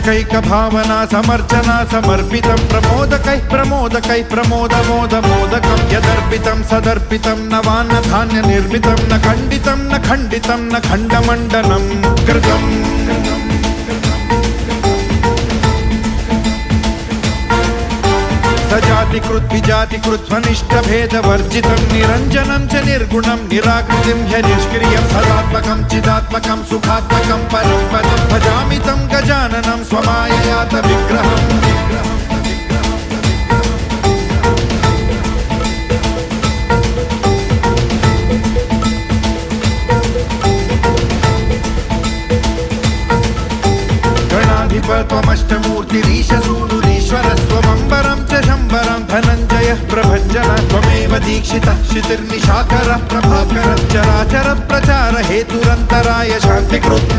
सम्यकैक भावना समर्चना समर्पितं प्रमोदकै प्रमोदकै प्रमोदमोदमोदकं यदर्पितं सदर्पितं नवान्न धान्य निर्मितं न खण्डितं न खण्डितं न खण्डमण्डनं कृतम् सजातिकृत विजातिकृत स्वनिष्ठभेदवर्जितं निरञ्जनं च निर्गुणं निराकृतिं ह्यनिष्क्रियं सदात्मकं चिदात्मकं सुखात्मकं परं पदं भजामि तं गजाननं स्वमाययात विग्रहम् त्वमष्टमूर्तिरीशसूनुरीश्वरस्त्वमम्बरं च शम्बरं धनञ्जयः प्रभञ्जन त्वमेव दीक्षितः शितिर्निशाकरः प्रभाकरः चराचर प्रचार हेतुरन्तराय शान्तिकृत्